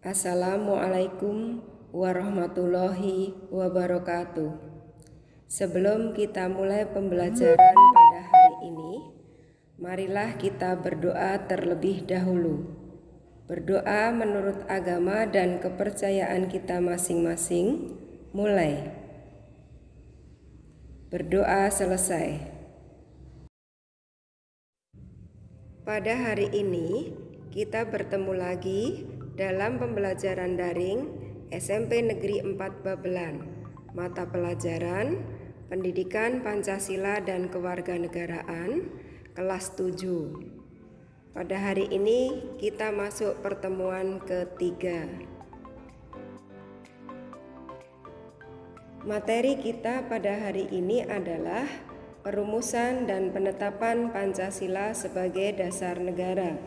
Assalamualaikum warahmatullahi wabarakatuh. Sebelum kita mulai pembelajaran pada hari ini, marilah kita berdoa terlebih dahulu. Berdoa menurut agama dan kepercayaan kita masing-masing. Mulai. Berdoa selesai. Pada hari ini kita bertemu lagi dalam pembelajaran daring SMP Negeri 4 Babelan, mata pelajaran Pendidikan Pancasila dan Kewarganegaraan kelas 7. Pada hari ini kita masuk pertemuan ketiga. Materi kita pada hari ini adalah perumusan dan penetapan Pancasila sebagai dasar negara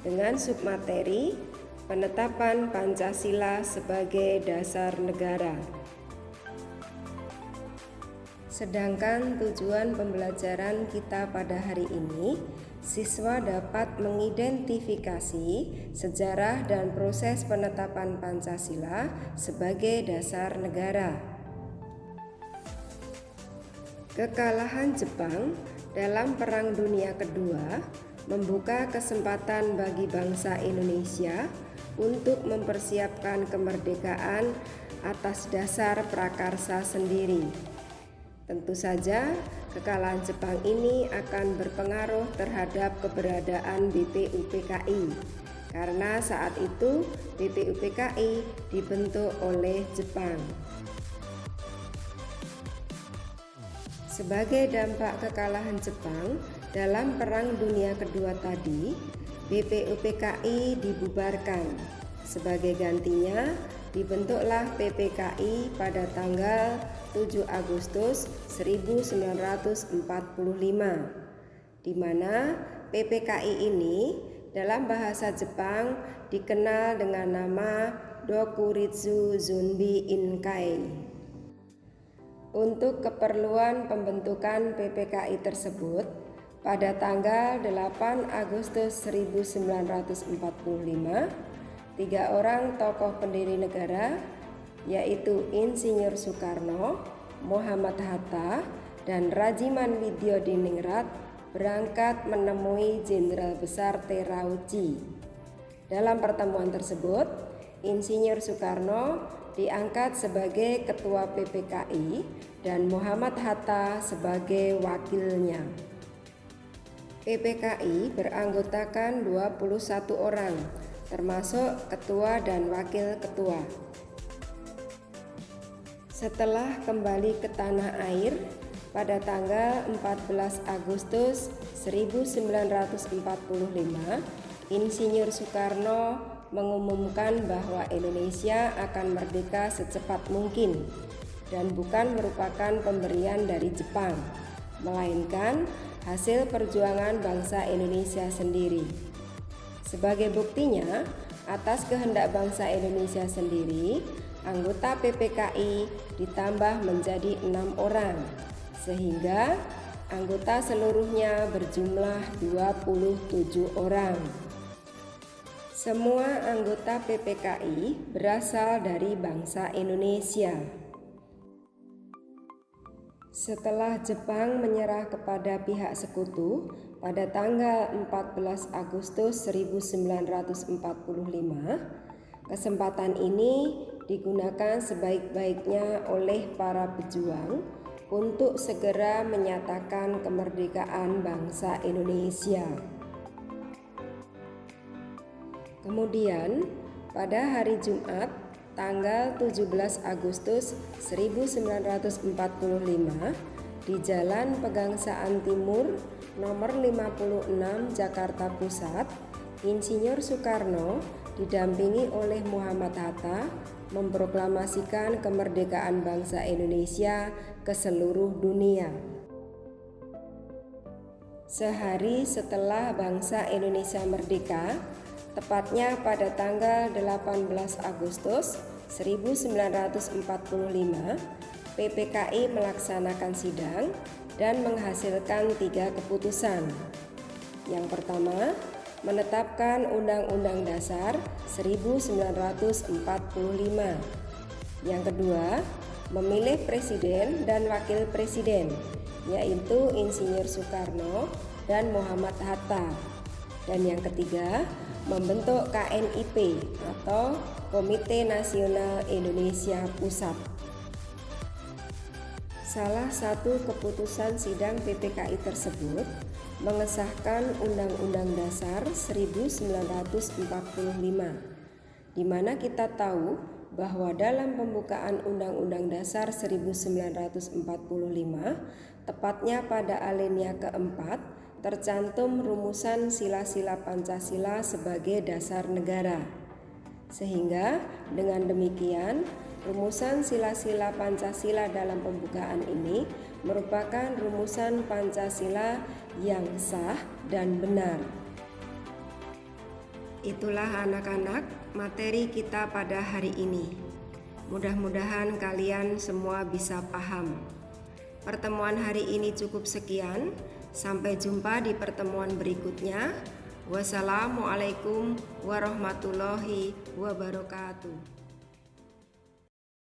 dengan submateri penetapan Pancasila sebagai dasar negara. Sedangkan tujuan pembelajaran kita pada hari ini, siswa dapat mengidentifikasi sejarah dan proses penetapan Pancasila sebagai dasar negara. Kekalahan Jepang dalam Perang Dunia Kedua membuka kesempatan bagi bangsa Indonesia untuk mempersiapkan kemerdekaan atas dasar prakarsa sendiri. Tentu saja, kekalahan Jepang ini akan berpengaruh terhadap keberadaan BPUPKI, karena saat itu BPUPKI dibentuk oleh Jepang. Sebagai dampak kekalahan Jepang dalam Perang Dunia Kedua tadi, BPUPKI dibubarkan. Sebagai gantinya, dibentuklah PPKI pada tanggal 7 Agustus 1945, di mana PPKI ini dalam bahasa Jepang dikenal dengan nama Dokuritsu Zunbi Inkai. Untuk keperluan pembentukan PPKI tersebut, pada tanggal 8 Agustus 1945, 3 orang tokoh pendiri negara, yaitu Insinyur Soekarno, Muhammad Hatta, dan Rajiman Widyodiningrat berangkat menemui Jenderal Besar Terauchi. Dalam pertemuan tersebut, Insinyur Soekarno diangkat sebagai ketua PPKI dan Muhammad Hatta sebagai wakilnya. PPKI beranggotakan 21 orang, termasuk ketua dan wakil ketua. Setelah kembali ke tanah air pada tanggal 14 Agustus 1945, Insinyur Soekarno mengumumkan bahwa Indonesia akan merdeka secepat mungkin dan bukan merupakan pemberian dari Jepang, melainkan hasil perjuangan bangsa Indonesia sendiri. Sebagai buktinya, atas kehendak bangsa Indonesia sendiri, anggota PPKI ditambah menjadi 6 orang, sehingga anggota seluruhnya berjumlah 27 orang. Semua anggota PPKI berasal dari bangsa Indonesia. Setelah Jepang menyerah kepada pihak sekutu pada tanggal 14 Agustus 1945, kesempatan ini digunakan sebaik-baiknya oleh para pejuang untuk segera menyatakan kemerdekaan bangsa Indonesia. Kemudian, pada hari Jumat tanggal 17 Agustus 1945 di Jalan Pegangsaan Timur nomor 56 Jakarta Pusat, Insinyur Soekarno didampingi oleh Muhammad Hatta memproklamasikan kemerdekaan bangsa Indonesia ke seluruh dunia. Sehari setelah bangsa Indonesia merdeka, tepatnya pada tanggal 18 Agustus 1945, PPKI melaksanakan sidang dan menghasilkan 3 keputusan. Yang pertama, menetapkan Undang-Undang Dasar 1945. Yang kedua, memilih presiden dan wakil presiden, yaitu Insinyur Soekarno dan Muhammad Hatta. Dan yang ketiga, membentuk KNIP atau Komite Nasional Indonesia Pusat. Salah satu keputusan sidang PPKI tersebut mengesahkan Undang-Undang Dasar 1945, di mana kita tahu bahwa dalam pembukaan Undang-Undang Dasar 1945, tepatnya pada alinea keempat, tercantum rumusan sila-sila Pancasila sebagai dasar negara. Sehingga dengan demikian, rumusan sila-sila Pancasila dalam pembukaan ini merupakan rumusan Pancasila yang sah dan benar. Itulah anak-anak materi kita pada hari ini. Mudah-mudahan kalian semua bisa paham. Pertemuan hari ini cukup sekian. Sampai jumpa di pertemuan berikutnya. Wassalamualaikum warahmatullahi wabarakatuh.